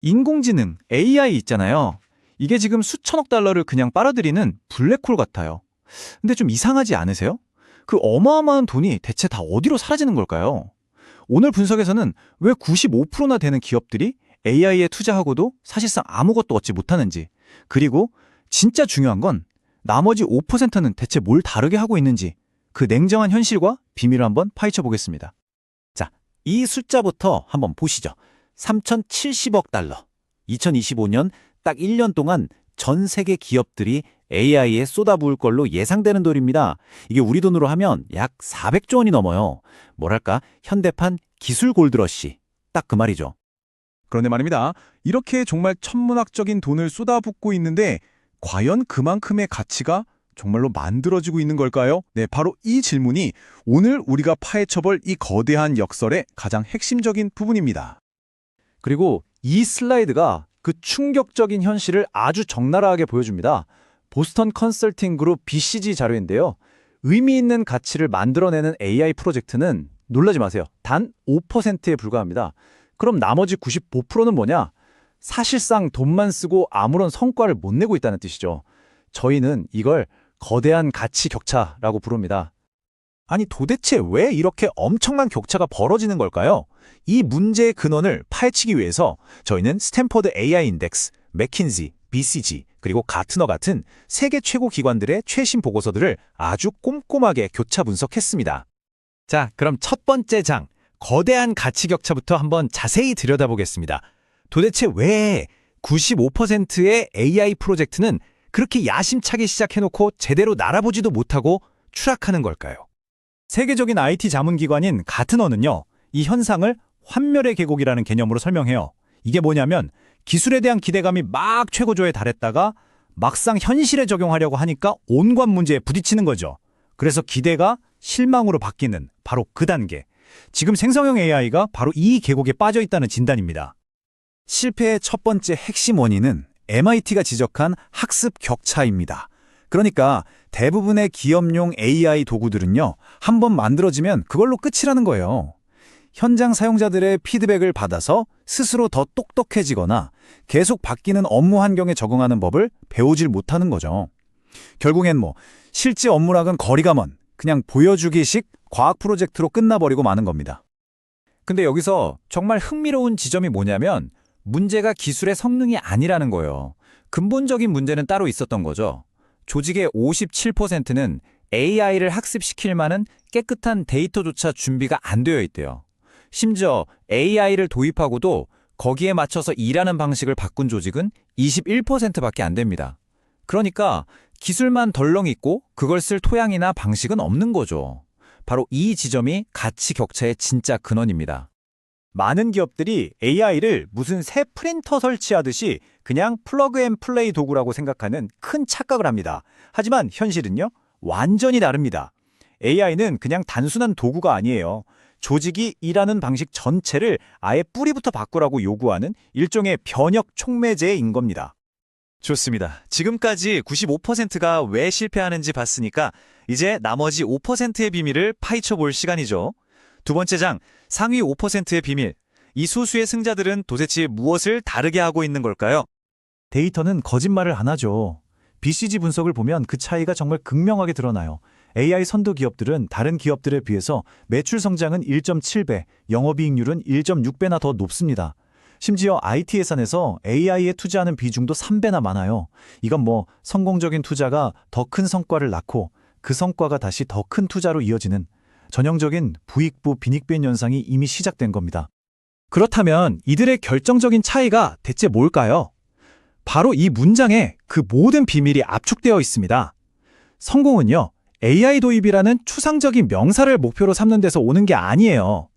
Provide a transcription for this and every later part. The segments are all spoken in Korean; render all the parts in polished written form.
인공지능, AI 있잖아요. 이게 지금 수천억 달러를 그냥 빨아들이는 블랙홀 같아요. 근데 좀 이상하지 않으세요? 그 어마어마한 돈이 대체 다 어디로 사라지는 걸까요? 오늘 분석에서는 왜 95%나 되는 기업들이 AI에 투자하고도 사실상 아무것도 얻지 못하는지, 그리고 진짜 중요한 건 나머지 5%는 대체 뭘 다르게 하고 있는지, 그 냉정한 현실과 비밀을 한번 파헤쳐 보겠습니다. 자, 이 숫자부터 한번 보시죠. 3,070억 달러. 2025년 딱 1년 동안 전 세계 기업들이 AI에 쏟아부을 걸로 예상되는 돈입니다. 이게 우리 돈으로 하면 약 400조 원이 넘어요. 뭐랄까, 현대판 기술 골드러시. 딱 그 말이죠. 그런데 말입니다. 이렇게 정말 천문학적인 돈을 쏟아붓고 있는데 과연 그만큼의 가치가 정말로 만들어지고 있는 걸까요? 네, 바로 이 질문이 오늘 우리가 파헤쳐볼 이 거대한 역설의 가장 핵심적인 부분입니다. 그리고 이 슬라이드가 그 충격적인 현실을 아주 적나라하게 보여줍니다. 보스턴 컨설팅 그룹 BCG 자료인데요. 의미 있는 가치를 만들어내는 AI 프로젝트는 놀라지 마세요. 단 5%에 불과합니다. 그럼 나머지 95%는 뭐냐? 사실상 돈만 쓰고 아무런 성과를 못 내고 있다는 뜻이죠. 저희는 이걸 거대한 가치 격차라고 부릅니다. 아니 도대체 왜 이렇게 엄청난 격차가 벌어지는 걸까요? 이 문제의 근원을 파헤치기 위해서 저희는 스탠퍼드 AI 인덱스, 맥킨지, BCG, 그리고 가트너 같은 세계 최고 기관들의 최신 보고서들을 아주 꼼꼼하게 교차 분석했습니다. 자, 그럼 첫 번째 장, 거대한 가치 격차부터 한번 자세히 들여다보겠습니다. 도대체 왜 95%의 AI 프로젝트는 그렇게 야심차게 시작해놓고 제대로 날아보지도 못하고 추락하는 걸까요? 세계적인 IT 자문기관인 가트너는요, 이 현상을 환멸의 계곡이라는 개념으로 설명해요. 이게 뭐냐면 기술에 대한 기대감이 막 최고조에 달했다가 막상 현실에 적용하려고 하니까 온갖 문제에 부딪히는 거죠. 그래서 기대가 실망으로 바뀌는 바로 그 단계. 지금 생성형 AI가 바로 이 계곡에 빠져 있다는 진단입니다. 실패의 첫 번째 핵심 원인은 MIT가 지적한 학습 격차입니다. 그러니까 대부분의 기업용 AI 도구들은요, 한번 만들어지면 그걸로 끝이라는 거예요. 현장 사용자들의 피드백을 받아서 스스로 더 똑똑해지거나 계속 바뀌는 업무 환경에 적응하는 법을 배우질 못하는 거죠. 결국엔 실제 업무랑은 거리가 먼 그냥 보여주기식 과학 프로젝트로 끝나버리고 마는 겁니다. 근데 여기서 정말 흥미로운 지점이 뭐냐면 문제가 기술의 성능이 아니라는 거예요. 근본적인 문제는 따로 있었던 거죠. 조직의 57%는 AI를 학습시킬 만한 깨끗한 데이터조차 준비가 안 되어 있대요. 심지어 AI를 도입하고도 거기에 맞춰서 일하는 방식을 바꾼 조직은 21%밖에 안 됩니다. 그러니까 기술만 덜렁 있고 그걸 쓸 토양이나 방식은 없는 거죠. 바로 이 지점이 가치 격차의 진짜 근원입니다. 많은 기업들이 AI를 무슨 새 프린터 설치하듯이 그냥 플러그 앤 플레이 도구라고 생각하는 큰 착각을 합니다. 하지만 현실은요, 완전히 다릅니다. AI는 그냥 단순한 도구가 아니에요. 조직이 일하는 방식 전체를 아예 뿌리부터 바꾸라고 요구하는 일종의 변혁 촉매제인 겁니다. 좋습니다. 지금까지 95%가 왜 실패하는지 봤으니까 이제 나머지 5%의 비밀을 파헤쳐 볼 시간이죠. 두 번째 장, 상위 5%의 비밀. 이 소수의 승자들은 도대체 무엇을 다르게 하고 있는 걸까요? 데이터는 거짓말을 안 하죠. BCG 분석을 보면 그 차이가 정말 극명하게 드러나요. AI 선도 기업들은 다른 기업들에 비해서 매출 성장은 1.7배, 영업이익률은 1.6배나 더 높습니다. 심지어 IT 예산에서 AI에 투자하는 비중도 3배나 많아요. 이건 성공적인 투자가 더 큰 성과를 낳고 그 성과가 다시 더 큰 투자로 이어지는 전형적인 부익부 빈익빈 현상이 이미 시작된 겁니다. 그렇다면 이들의 결정적인 차이가 대체 뭘까요? 바로 이 문장에 그 모든 비밀이 압축되어 있습니다. 성공은요, AI 도입이라는 추상적인 명사를 목표로 삼는 데서 오는 게 아니에요.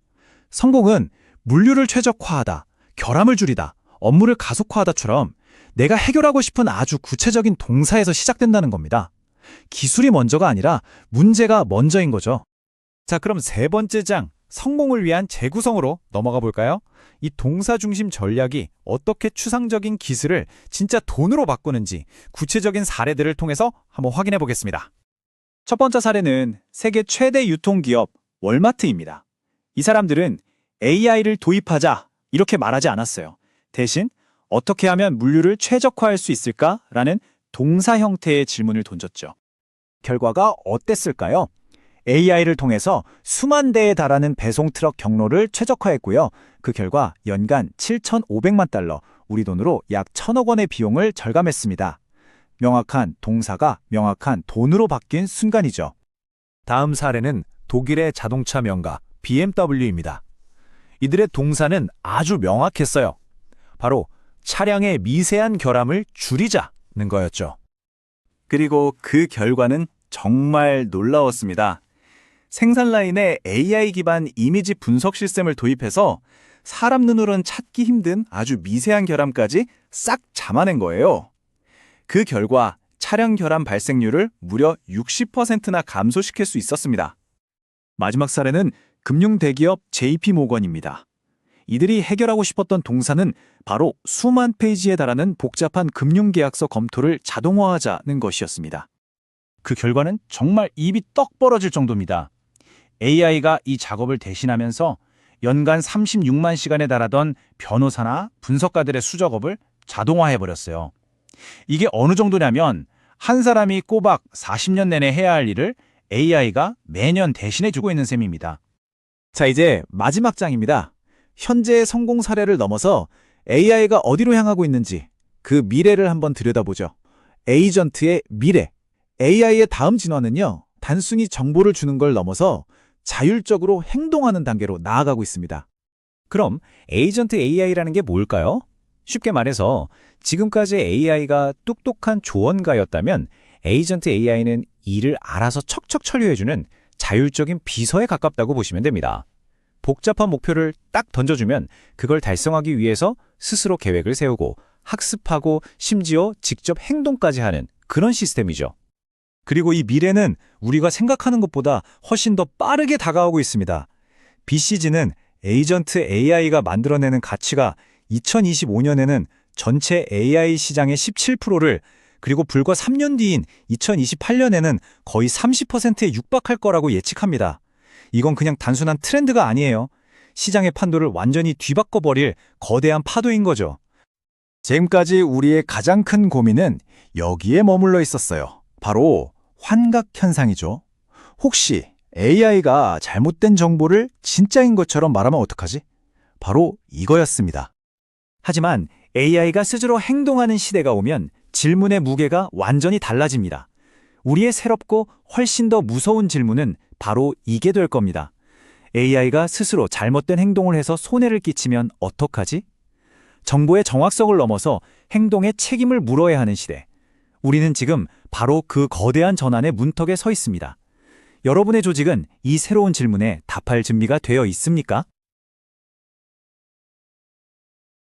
성공은 물류를 최적화하다, 결함을 줄이다, 업무를 가속화하다처럼 내가 해결하고 싶은 아주 구체적인 동사에서 시작된다는 겁니다. 기술이 먼저가 아니라 문제가 먼저인 거죠. 자, 그럼 세 번째 장, 성공을 위한 재구성으로 넘어가 볼까요? 이 동사 중심 전략이 어떻게 추상적인 기술을 진짜 돈으로 바꾸는지 구체적인 사례들을 통해서 한번 확인해 보겠습니다. 첫 번째 사례는 세계 최대 유통기업 월마트입니다. 이 사람들은 AI를 도입하자 이렇게 말하지 않았어요. 대신 어떻게 하면 물류를 최적화할 수 있을까라는 동사 형태의 질문을 던졌죠. 결과가 어땠을까요? AI를 통해서 수만 대에 달하는 배송 트럭 경로를 최적화했고요. 그 결과 연간 7,500만 달러, 우리 돈으로 약 1,000억 원의 비용을 절감했습니다. 명확한 동사가 명확한 돈으로 바뀐 순간이죠. 다음 사례는 독일의 자동차 명가 BMW입니다. 이들의 동사는 아주 명확했어요. 바로 차량의 미세한 결함을 줄이자는 거였죠. 그리고 그 결과는 정말 놀라웠습니다. 생산 라인에 AI 기반 이미지 분석 시스템을 도입해서 사람 눈으로는 찾기 힘든 아주 미세한 결함까지 싹 잡아낸 거예요. 그 결과 차량 결함 발생률을 무려 60%나 감소시킬 수 있었습니다. 마지막 사례는 금융 대기업 JP모건입니다. 이들이 해결하고 싶었던 동사는 바로 수만 페이지에 달하는 복잡한 금융계약서 검토를 자동화하자는 것이었습니다. 그 결과는 정말 입이 떡 벌어질 정도입니다. AI가 이 작업을 대신하면서 연간 36만 시간에 달하던 변호사나 분석가들의 수작업을 자동화해버렸어요. 이게 어느 정도냐면 한 사람이 꼬박 40년 내내 해야 할 일을 AI가 매년 대신해주고 있는 셈입니다. 자, 이제 마지막 장입니다. 현재의 성공 사례를 넘어서 AI가 어디로 향하고 있는지 그 미래를 한번 들여다보죠. 에이전트의 미래. AI의 다음 진화는요, 단순히 정보를 주는 걸 넘어서 자율적으로 행동하는 단계로 나아가고 있습니다. 그럼 에이전트 AI라는 게 뭘까요? 쉽게 말해서 지금까지 AI가 똑똑한 조언가였다면 에이전트 AI는 일을 알아서 척척 처리해주는 자율적인 비서에 가깝다고 보시면 됩니다. 복잡한 목표를 딱 던져주면 그걸 달성하기 위해서 스스로 계획을 세우고 학습하고 심지어 직접 행동까지 하는 그런 시스템이죠. 그리고 이 미래는 우리가 생각하는 것보다 훨씬 더 빠르게 다가오고 있습니다. BCG는 에이전트 AI가 만들어내는 가치가 2025년에는 전체 AI 시장의 17%를, 그리고 불과 3년 뒤인 2028년에는 거의 30%에 육박할 거라고 예측합니다. 이건 그냥 단순한 트렌드가 아니에요. 시장의 판도를 완전히 뒤바꿔버릴 거대한 파도인 거죠. 지금까지 우리의 가장 큰 고민은 여기에 머물러 있었어요. 바로 환각 현상이죠. 혹시 AI가 잘못된 정보를 진짜인 것처럼 말하면 어떡하지? 바로 이거였습니다. 하지만 AI가 스스로 행동하는 시대가 오면 질문의 무게가 완전히 달라집니다. 우리의 새롭고 훨씬 더 무서운 질문은 바로 이게 될 겁니다. AI가 스스로 잘못된 행동을 해서 손해를 끼치면 어떡하지? 정보의 정확성을 넘어서 행동에 책임을 물어야 하는 시대. 우리는 지금 바로 그 거대한 전환의 문턱에 서 있습니다. 여러분의 조직은 이 새로운 질문에 답할 준비가 되어 있습니까?